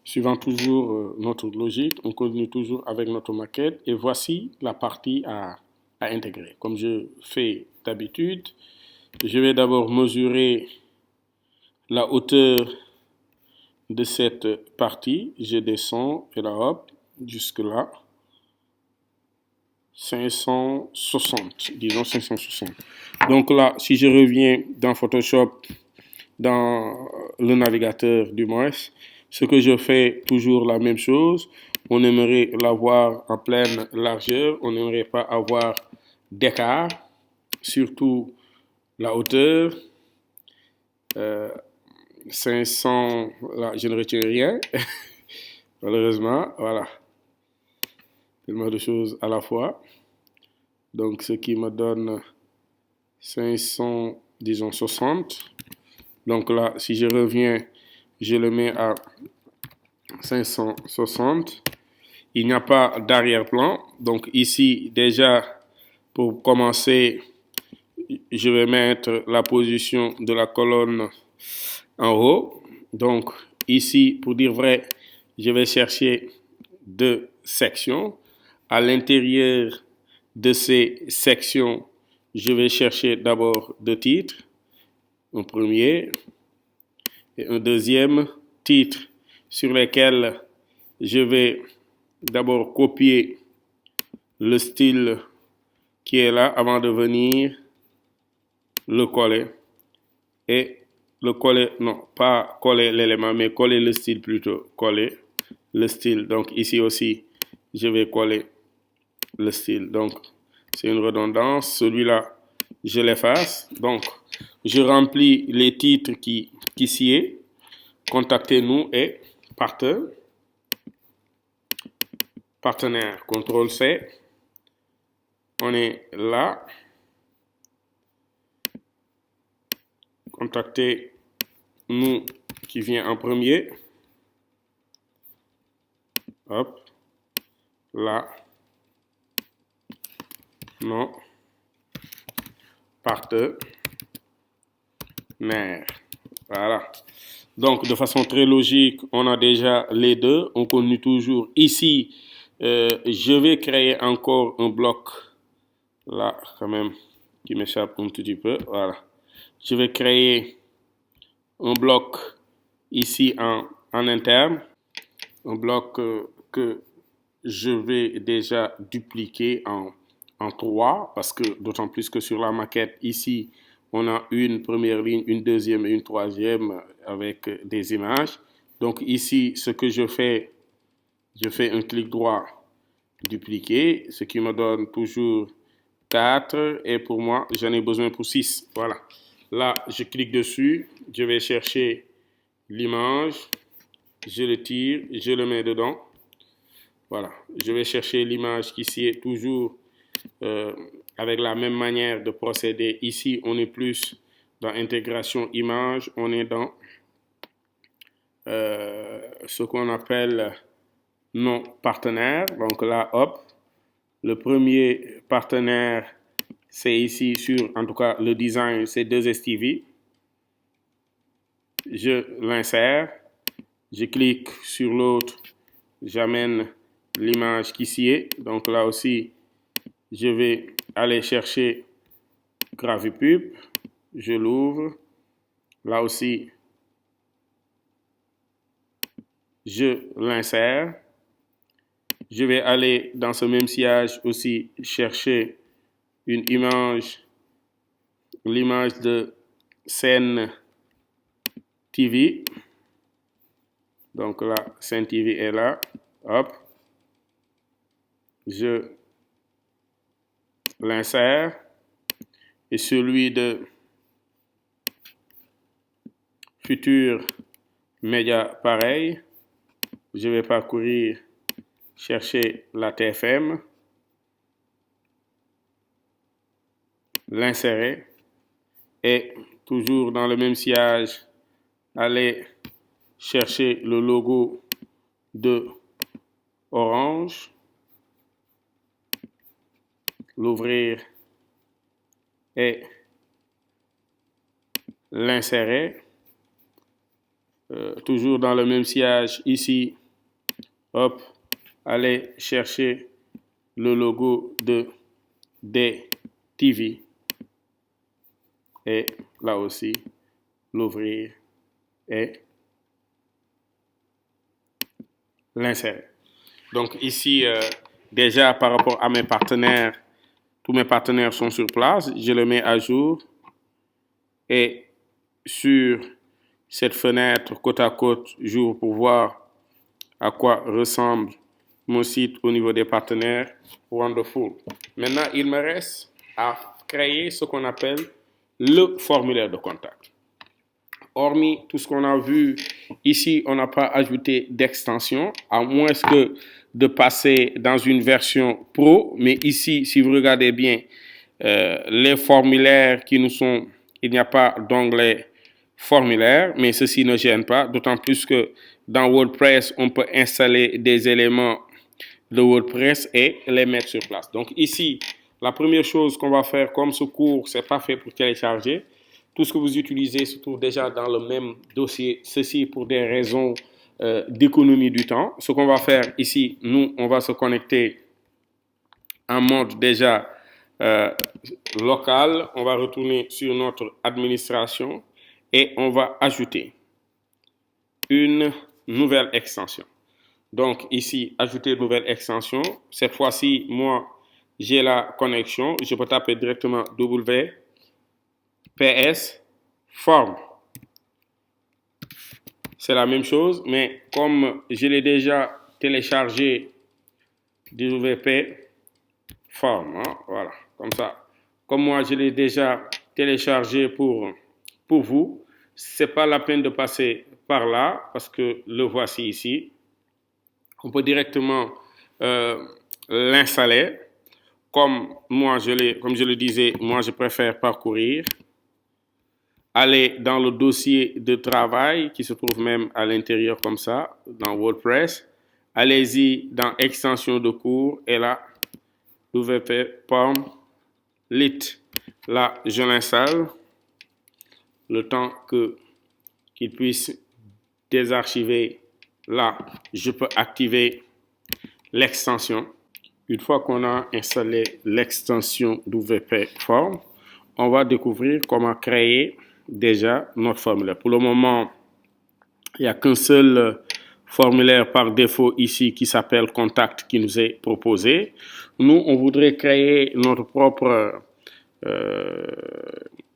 Suivant toujours notre logique, on continue toujours avec notre maquette et voici la partie à intégrer. Comme je fais d'habitude, je vais d'abord mesurer la hauteur de cette partie. Je descends et là, hop, jusque là. 560, disons 560. Donc là, si je reviens dans Photoshop, dans le navigateur du moins, ce que je fais toujours la même chose. On aimerait l'avoir en pleine largeur, on n'aimerait pas avoir d'écart, surtout la hauteur. 500, là, je ne retiens rien, malheureusement, voilà, tellement de choses à la fois. Donc, ce qui me donne 500, disons 60. Donc là, si je reviens, je le mets à 560. Il n'y a pas d'arrière-plan. Donc ici, déjà, pour commencer, je vais mettre la position de la colonne en haut. Donc ici, pour dire vrai, je vais chercher deux sections. À l'intérieur de ces sections, je vais chercher d'abord deux titres. Un premier et un deuxième titre sur lesquels je vais d'abord copier le style qui est là avant de venir le coller et le coller, non, pas coller l'élément, mais coller le style plutôt, coller le style. Donc ici aussi, je vais coller le style. Donc c'est une redondance. Celui-là, je l'efface. Donc je remplis les titres qui s'y est. Contactez-nous et partenaire. CTRL-C. On est là. Contactez-nous qui vient en premier. Hop. Là. Non. Partenaire. Voilà. Donc, de façon très logique, on a déjà les deux. On continue toujours. Ici, je vais créer encore un bloc. Là, quand même, qui m'échappe un petit peu. Voilà. Je vais créer un bloc ici en interne. Un bloc que je vais déjà dupliquer en 3 parce que d'autant plus que sur la maquette ici, on a une première ligne, une deuxième et une troisième avec des images. Donc ici, ce que je fais un clic droit, dupliquer, ce qui me donne toujours 4 et pour moi, j'en ai besoin pour 6. Voilà. Là, je clique dessus, je vais chercher l'image, je le tire, je le mets dedans. Voilà, je vais chercher l'image qui s'y est toujours avec la même manière de procéder. Ici, on est plus dans intégration image, on est dans ce qu'on appelle non partenaire. Donc là, hop, le premier partenaire, c'est ici sur, en tout cas, le design, c'est 2STV. Je l'insère, je clique sur l'autre, j'amène l'image qui s'y est. Donc là aussi, je vais aller chercher Gravipub, je l'ouvre. Là aussi, je l'insère. Je vais aller dans ce même sillage aussi chercher une image, l'image de scène TV. Donc là, scène TV est là. Hop. Je l'insère. Et celui de futur média pareil. Je vais parcourir, chercher la TFM, l'insérer et toujours dans le même sillage, aller chercher le logo de Orange, l'ouvrir et l'insérer. toujours dans le même sillage, ici, hop, allez chercher le logo de DTV et là aussi, l'ouvrir et l'insérer. Donc ici, déjà par rapport à mes partenaires, tous mes partenaires sont sur place. Je le mets à jour et sur cette fenêtre côte à côte, j'ouvre pour voir à quoi ressemble mon site au niveau des partenaires. Wonderful. Maintenant, il me reste à créer ce qu'on appelle le formulaire de contact. Hormis tout ce qu'on a vu ici, on n'a pas ajouté d'extension, à moins que de passer dans une version pro. Mais ici, si vous regardez bien, les formulaires qui nous sont, il n'y a pas d'onglet formulaire, mais ceci ne gêne pas, d'autant plus que dans WordPress, on peut installer des éléments de WordPress et les mettre sur place. Donc ici, la première chose qu'on va faire, comme ce cours, c'est pas fait pour télécharger, tout ce que vous utilisez se trouve déjà dans le même dossier. Ceci pour des raisons d'économie du temps. Ce qu'on va faire ici, nous, on va se connecter en mode déjà local. On va retourner sur notre administration et on va ajouter une nouvelle extension. Donc ici, ajouter une nouvelle extension. Cette fois-ci, moi, j'ai la connexion. Je peux taper directement WPS form. C'est la même chose, mais comme je l'ai déjà téléchargé WP form, hein, voilà, comme ça. Comme moi, je l'ai déjà téléchargé pour vous, c'est pas la peine de passer par là parce que le voici ici. On peut directement l'installer. Comme je le disais, moi je préfère parcourir. Aller dans le dossier de travail qui se trouve même à l'intérieur comme ça, dans WordPress. Allez-y dans extension de cours et là, WP Form Lit. Là, je l'installe le temps qu'il puisse désarchiver. Là, je peux activer l'extension. Une fois qu'on a installé l'extension WP Form, on va découvrir comment créer déjà notre formulaire. Pour le moment, il n'y a qu'un seul formulaire par défaut ici qui s'appelle Contact qui nous est proposé. Nous, on voudrait créer notre propre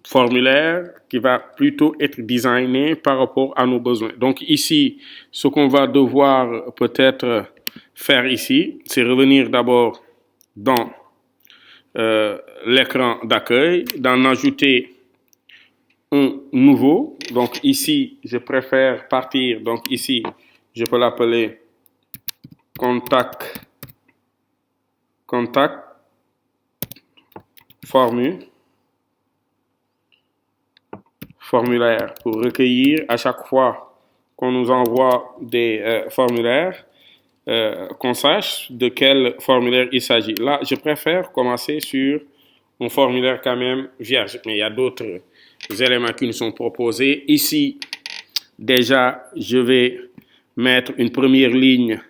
formulaire qui va plutôt être designé par rapport à nos besoins. Donc ici, ce qu'on va devoir peut-être faire ici, c'est revenir d'abord dans l'écran d'accueil, d'en ajouter un nouveau. Donc ici, je préfère partir. Donc ici, je peux l'appeler contact formulaire pour recueillir à chaque fois qu'on nous envoie des formulaires, qu'on sache de quel formulaire il s'agit. Là, je préfère commencer sur un formulaire quand même vierge, mais il y a d'autres éléments qui nous sont proposés. Ici, déjà, je vais mettre une première ligne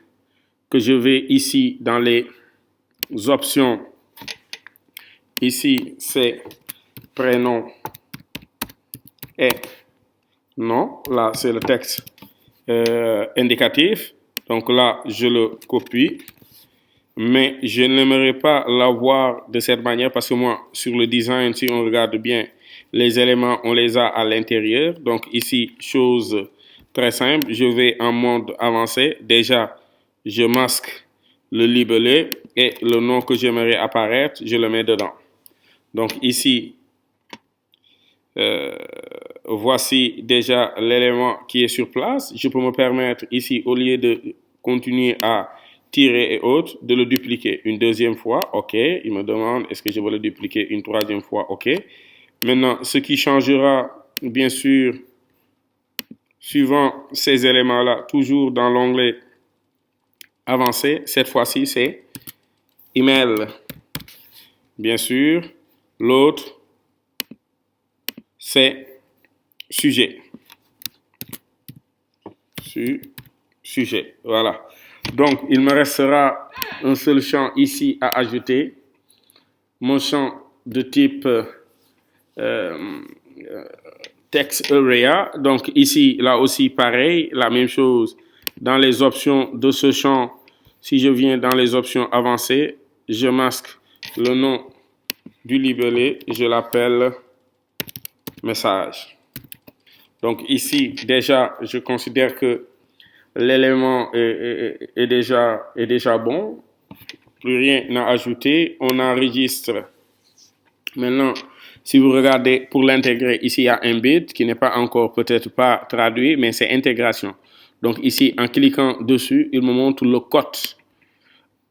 que je vais ici dans les options. Ici, c'est prénom et nom. Là, c'est le texte indicatif. Donc là, je le copie. Mais je n'aimerais pas l'avoir de cette manière parce que moi, sur le design, si on regarde bien, les éléments, on les a à l'intérieur. Donc ici, chose très simple, je vais en mode avancé. Déjà, je masque le libellé et le nom que j'aimerais apparaître, je le mets dedans. Donc ici, voici déjà l'élément qui est sur place. Je peux me permettre ici, au lieu de continuer à tirer et autres, de le dupliquer une deuxième fois. OK. Il me demande est-ce que je veux le dupliquer une troisième fois. OK. Maintenant, ce qui changera, bien sûr, suivant ces éléments-là, toujours dans l'onglet avancé, cette fois-ci, c'est email. Bien sûr, l'autre, c'est sujet. sujet. Voilà. Donc, il me restera un seul champ ici à ajouter. Mon champ de type text area. Donc, ici, là aussi, pareil, la même chose. Dans les options de ce champ, si je viens dans les options avancées, je masque le nom du libellé, je l'appelle message. Donc ici, déjà, je considère que l'élément est déjà bon. Plus rien à ajouter. On enregistre. Maintenant, si vous regardez, pour l'intégrer, ici, il y a un bit qui n'est pas encore peut-être pas traduit, mais c'est intégration. Donc ici, en cliquant dessus, il me montre le code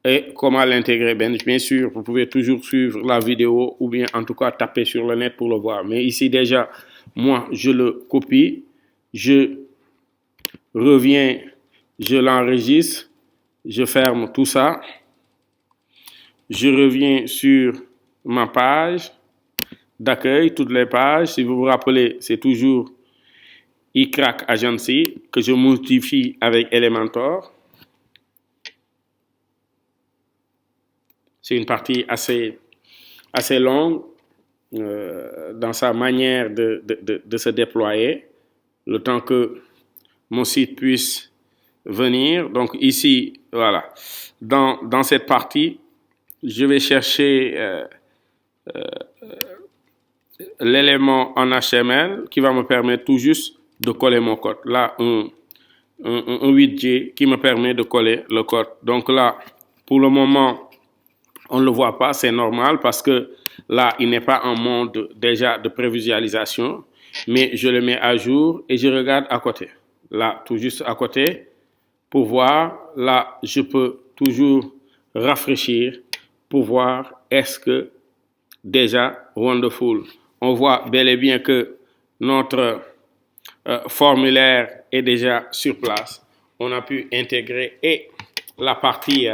et comment l'intégrer. Bien sûr, vous pouvez toujours suivre la vidéo ou bien en tout cas taper sur le net pour le voir. Mais ici déjà, moi, je le copie, je reviens, je l'enregistre, je ferme tout ça, je reviens sur ma page d'accueil, toutes les pages. Si vous vous rappelez, c'est toujours iCrack Agency que je modifie avec Elementor. C'est une partie assez longue dans sa manière de se déployer, le temps que mon site puisse venir. Donc ici, voilà, dans cette partie, je vais chercher l'élément en HTML qui va me permettre tout juste de coller mon code. Là, un 8J qui me permet de coller le code. Donc là, pour le moment, on ne le voit pas, c'est normal parce que là, il n'est pas en mode déjà de prévisualisation, mais je le mets à jour et je regarde à côté. Là, tout juste à côté, pour voir, là, je peux toujours rafraîchir pour voir est-ce que déjà wonderful. On voit bel et bien que notre formulaire est déjà sur place. On a pu intégrer et la partie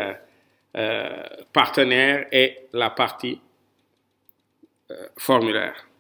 partenaire et la partie formulaire.